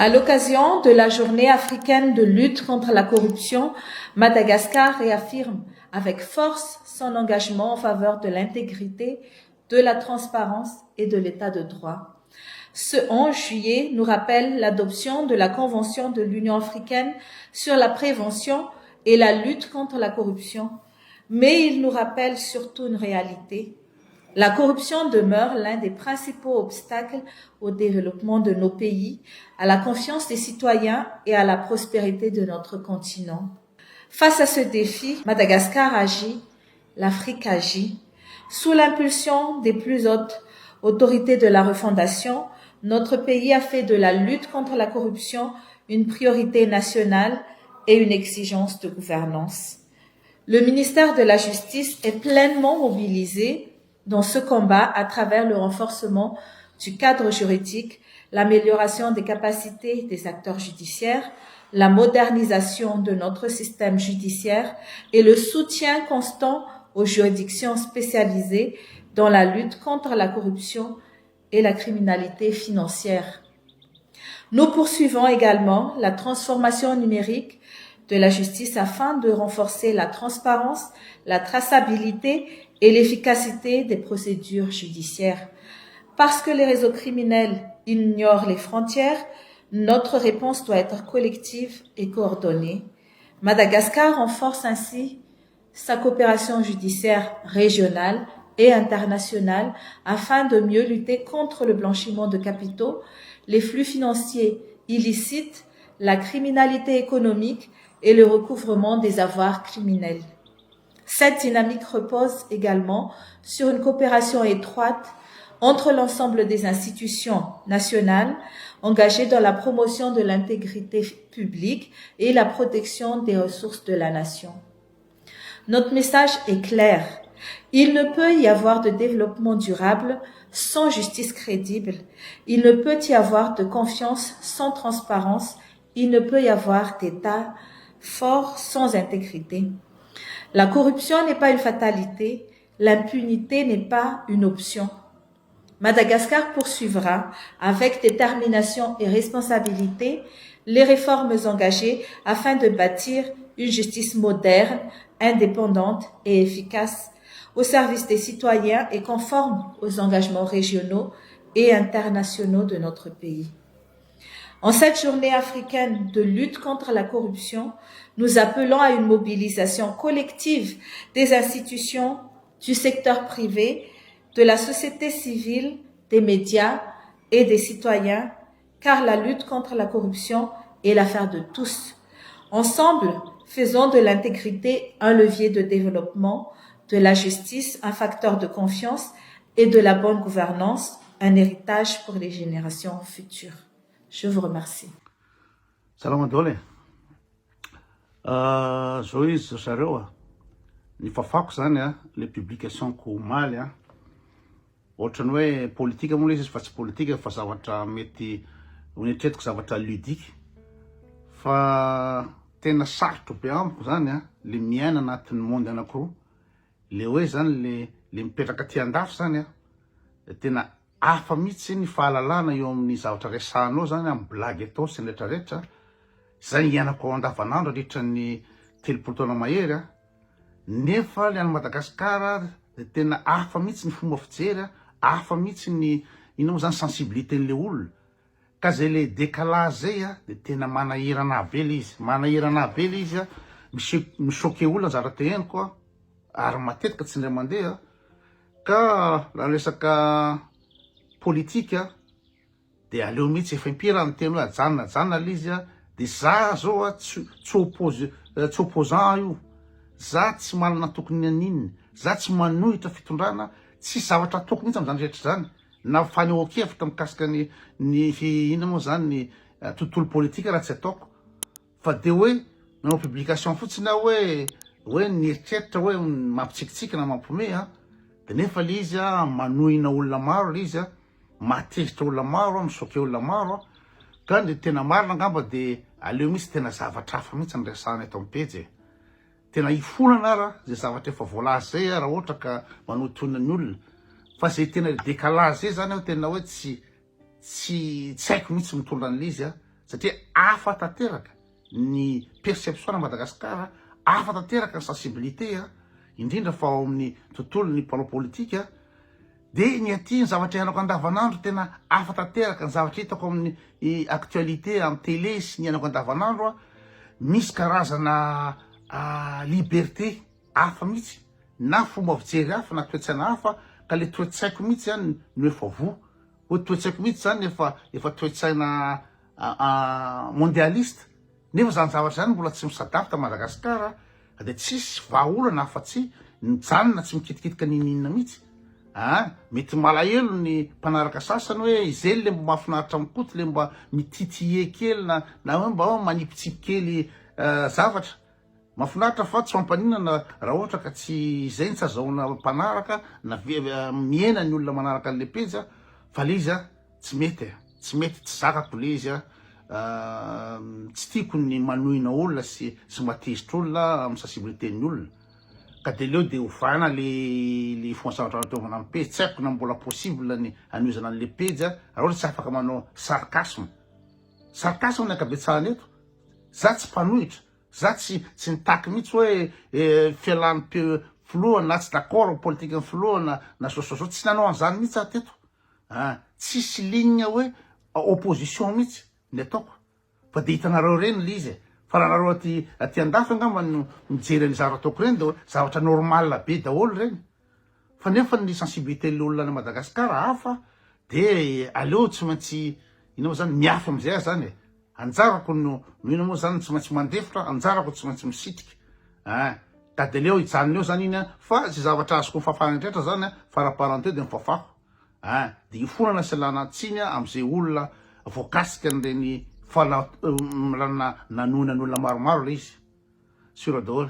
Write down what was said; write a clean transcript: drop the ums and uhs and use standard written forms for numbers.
À l'occasion de la journée africaine de lutte contre la corruption, Madagascar réaffirme avec force son engagement en faveur de l'intégrité, de la transparence et de l'état de droit. Ce 11 juillet nous rappelle l'adoption de la Convention de l'Union africaine sur la prévention et la lutte contre la corruption, mais il nous rappelle surtout une réalité. La corruption demeure l'un des principaux obstacles au développement de nos pays, à la confiance des citoyens et à la prospérité de notre continent. Face à ce défi, Madagascar agit, l'Afrique agit. Sous l'impulsion des plus hautes autorités de la refondation, notre pays a fait de la lutte contre la corruption une priorité nationale et une exigence de gouvernance. Le ministère de la Justice est pleinement mobilisé dans ce combat à travers le renforcement du cadre juridique, l'amélioration des capacités des acteurs judiciaires, la modernisation de notre système judiciaire et le soutien constant aux juridictions spécialisées dans la lutte contre la corruption et la criminalité financière. Nous poursuivons également la transformation numérique de la justice afin de renforcer la transparence, la traçabilité et l'efficacité des procédures judiciaires. Parce que les réseaux criminels ignorent les frontières, notre réponse doit être collective et coordonnée. Madagascar renforce ainsi sa coopération judiciaire régionale et internationale afin de mieux lutter contre le blanchiment de capitaux, les flux financiers illicites, la criminalité économique et le recouvrement des avoirs criminels. Cette dynamique repose également sur une coopération étroite entre l'ensemble des institutions nationales engagées dans la promotion de l'intégrité publique et la protection des ressources de la nation. Notre message est clair. Il ne peut y avoir de développement durable sans justice crédible. Il ne peut y avoir de confiance sans transparence. Il ne peut y avoir d'État fort sans intégrité. La corruption n'est pas une fatalité. L'impunité n'est pas une option. Madagascar poursuivra avec détermination et responsabilité les réformes engagées afin de bâtir une justice moderne, indépendante et efficace au service des citoyens et conforme aux engagements régionaux et internationaux de notre pays. En cette journée africaine de lutte contre la corruption, nous appelons à une mobilisation collective des institutions, du secteur privé, de la société civile, des médias et des citoyens, car la lutte contre la corruption est l'affaire de tous. Ensemble, faisons de l'intégrité un levier de développement, de la justice un facteur de confiance et de la bonne gouvernance un héritage pour les générations futures. Je vous remercie. Salama dole. Zao izy zareo ny fafako zany les publications-ko omaly ohatrany hoe politika moa izy fa tsy politika fa zavatra mety honetretiko zavatra ludique fa tena sarotro be amiko zany le miaina anatin'ny monde anankiroa le hoe zany le mipetraka aty andafy zany tena hafa mihitsy ny fahalalana eo amin'ny zavatra resahanao zany amin'ny blague atao sy ny rehetrarehetra zay iainako ao andavanandro ritra ny 3 taona mahery nefa le any Madagasikara tena hafa mihitsy ny fomba fijery hafa mihitsy ny ino zany sensibilité-n'le olona ka zay le décalage zay de tena manahirana be le izy manahirana be le izy michoquer olona zavatra henoko ary matetika tsy ndray mandeha ka la resaka politika de aleo mihitsy efa impira ny teny hoe ajanona le izy de za zao tsy opposant io za tsy manana tokony aninny za tsy manohitra fitondrana tsy zavatra tokony mihitsy am'zany rehetra zany na fanehoan-kevitra mikasika ny ino moa zany ny tontolo politika raha tsy ataoko fa de hoe manao publication fotsiny hoe nieritreritry hoe mampitsikitsika na mampome de nefa le izy manohina olona maro le izy matezitra olona maro misoke olona maro ka de tena marina angamba de aleo mihitsy tena zavatra hafa mihitsy ny resahana eto am-pejy tena ifonana ara zay zavatra efa voalaza zay raha ohatra ka manotonina ny olona fa zay tena décalage zay zany tena hoe tsy haiko mihitsy mitondra an'le izy satria afa tanteraka ny perception na Madagasikara, afa tanteraka ny sensibilité indrindra fa ao amin'ny tontolo ny mpanao politika de ny aty ny zavatra ianako andavanandro tena afa tanteraka ny zavatra hitako amin'ny actualité amin'ny télé sy ny ianako andavanandro misy karazana liberté hafa mihitsy na fomba fijery hafa na toetsaina hafa ka le toetsaiko mihitsy zany no efa ho toetsaiko mihitsy zany efa toetsaina mondialiste nefa zany zavatra zany mbola tsy misadapta Madagasikara de tsisy vahaolana afa-tsy mijanona tsy mikitikitika ninina mihitsy mety malahelo ny mpanaraka sasany hoe izay le mba mahafinaritra mikoty le mba mititie kely na hoe mba manipitsipi kely zavatra mahafinaritra fa tsy mampaninana raha ohatra ka tsy izay ny tsy azahoana mpanaraka na miena ny olona manaraka an'le peja fa le izy tsy mety tsy zakako le izy tsy tiako ny manohina olona sy matezitra olona amin'ny sensibilité-ny olona ka de leo de ovana le fonsavatra ataovana amin'ny page tsy haiko na mbola possible ny anoizana an'le page raha ohatra tsy afaka manao sarcasme ny akabetsahany eto za tsy mpanohitra za tsy nitaky mihitsy hoe fialan'ny filoha na tsy d'accord politique ny filoha na sososo tsy nanao an'izany mihitsy aho teto tsisy ligne hoe opposition mihitsy ny ataoko fa de hitanareo reny le izy fa raha nareo aty andafy angamba no mijery ny zavatra ataoko reny de zavatra normal be daholo reny fa nefa ny sensibilité l'olona na Madagasikara hafa de aleo tsy maintsy inao zany miafy am'izay zany anjarako no ino moa zany tsy maintsy mandefitra anjarako tsy maintsy misitrika ka de leo hijanona eo zany iny fa tsy zavatra azoko mifafana indretra zany faraparanteo de mifafako de ifonana sy lana tsiny am'izay olona voakasika n'ireny lana nanoina n'olona maromaro le izy sura daholo